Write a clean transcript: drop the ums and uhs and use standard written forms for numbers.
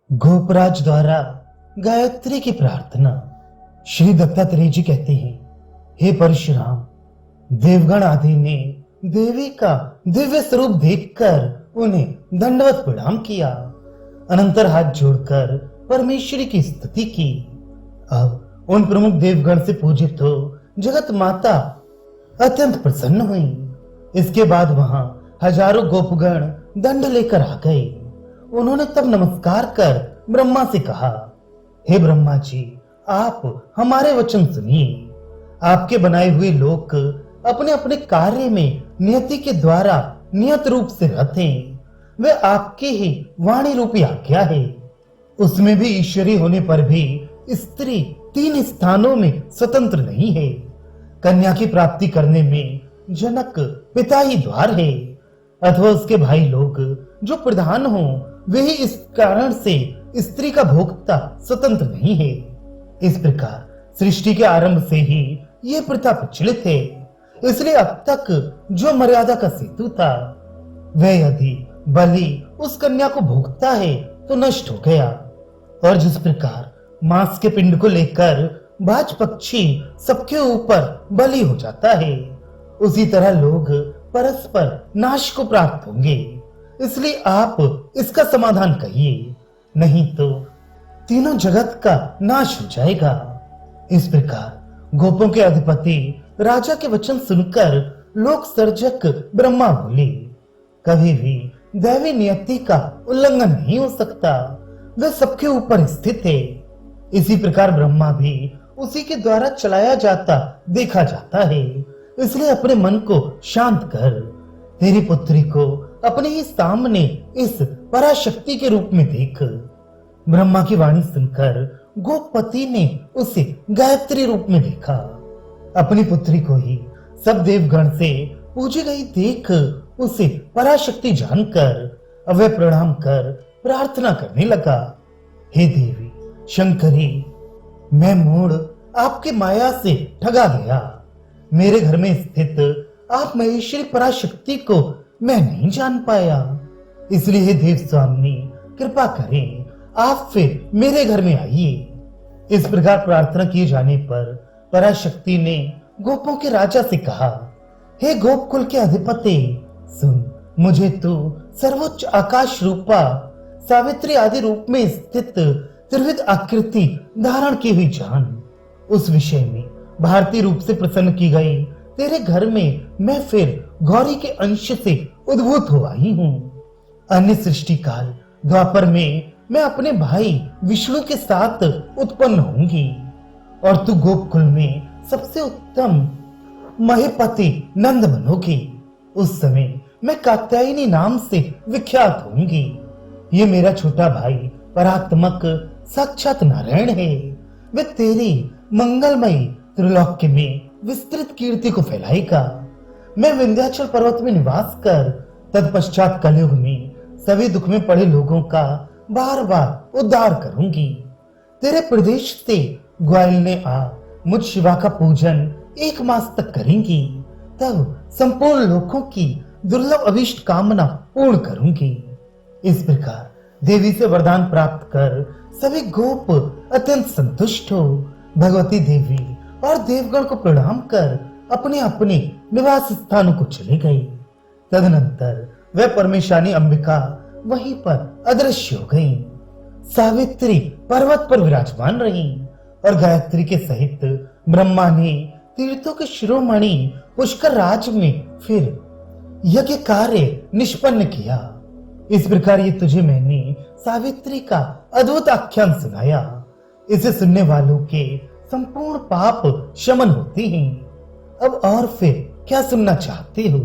गोपराज द्वारा गायत्री की प्रार्थना। श्री दत्तात्रेय जी कहते हैं, हे परशुराम, देवगण आदि ने देवी का दिव्य स्वरूप देखकर उन्हें दंडवत प्रणाम किया, अनंतर हाथ जोड़कर परमेश्वरी की स्तुति की। अब उन प्रमुख देवगण से पूजित हो जगत माता अत्यंत प्रसन्न हुई। इसके बाद वहां हजारों गोपगण दंड लेकर आ गए। उन्होंने तब नमस्कार कर ब्रह्मा से कहा, हे ब्रह्मा जी, आप हमारे वचन सुनिए। आपके बनाए हुए लोग अपने अपने कार्य में नियति के द्वारा नियत रूप से रहते हैं। वे आपकी ही वाणी रूपी आज्ञा है। उसमें भी ईश्वरी होने पर भी स्त्री 3 स्थानों में स्वतंत्र नहीं है। कन्या की प्राप्ति करने में जनक पिता ही द्वार है, अथवा उसके भाई लोग जो प्रधान हो, वे ही इस कारण से स्त्री का भोक्ता स्वतंत्र नहीं है। इस प्रकार सृष्टि के आरंभ से ही ये प्रथा प्रचलित है। इसलिए अब तक जो मर्यादा का सेतु था, वह यदि बलि उस कन्या को भोगता है तो नष्ट हो गया। और जिस प्रकार मांस के पिंड को लेकर बाज पक्षी सबके ऊपर बलि हो जाता है, उसी तरह लोग परस्पर नाश को प्राप्त होंगे। इसलिए आप इसका समाधान कहिए, नहीं तो तीनों जगत का नाश हो जाएगा। इस प्रकार गोपों के अधिपति राजा के वचन सुनकर लोक सर्जक ब्रह्मा बोले, कभी भी दैवी नियति का उल्लंघन नहीं हो सकता, वह सबके ऊपर स्थित है। इसी प्रकार ब्रह्मा भी उसी के द्वारा चलाया जाता देखा जाता है। इसलिए अपने मन को शांत कर तेरी पुत्री को अपने ही सामने इस पराशक्ति के रूप में देख। ब्रह्मा की वाणी सुनकर गोपति ने उसे गायत्री रूप में देखा। अपनी पुत्री को ही सब देवगण से पूजी गई देख उसे पराशक्ति जानकर अब वह प्रणाम कर प्रार्थना करने लगा, हे देवी शंकरी, मैं मूढ़ आपके माया से ठगा गया। मेरे घर में स्थित आप महेश्वरी पराशक्ति को मैं नहीं जान पाया। इसलिए हे देव स्वामी, कृपा करें, आप फिर मेरे घर में आइए। इस प्रकार प्रार्थना किए जाने पर पराशक्ति ने गोपों के राजा से कहा, हे गोपकुल के अधिपति, सुन, मुझे तू सर्वोच्च आकाश रूपा सावित्री आदि रूप में स्थित त्रिविध आकृति धारण की हुई जान। उस विषय में भारतीय रूप से प्रसन्न की गई तेरे घर में मैं फिर गौरी के अंश से उद्भूत हो आई हूँ। अन्य सृष्टि काल द्वापर में मैं अपने भाई विष्णु के साथ उत्पन्न होंगी और तू गोपकुल में सबसे उत्तम महेपति नंद बनोगी। उस समय मैं कात्यायनी नाम से विख्यात होंगी। ये मेरा छोटा भाई परात्मक साक्षात नारायण है। वे तेरी मंगलमयी त्रिलोक्य में विस्तृत कीर्ति को फैलाएगा। मैं विंध्याचल पर्वत में निवास कर तत्पश्चात कलयुग में सभी दुख में पड़े लोगों का बार बार उद्धार करूंगी। तेरे प्रदेश से ग्वाल ने आ मुझ शिवा का पूजन 1 मास तक करेंगी, तब संपूर्ण लोगों की दुर्लभ अभिष्ट कामना पूर्ण करूंगी। इस प्रकार देवी से वरदान प्राप्त कर सभी गोप अत्यंत संतुष्ट हो भगवती देवी और देवगण को प्रणाम कर अपने अपने निवास स्थानों को चले गई। तदनंतर वह परमेशानी अंबिका वहीं पर अदृश्य हो गई। सावित्री पर्वत पर विराजमान रही और गायत्री के सहित ब्रह्मा ने तीर्थों के शिरोमणि पुष्कर राज में फिर यज्ञ कार्य निष्पन्न किया। इस प्रकार ये तुझे मैंने सावित्री का अद्भुत आख्यान सुनाया। इसे सुनने वालों के संपूर्ण पाप शमन होते हैं। अब और फिर क्या सुनना चाहते हो?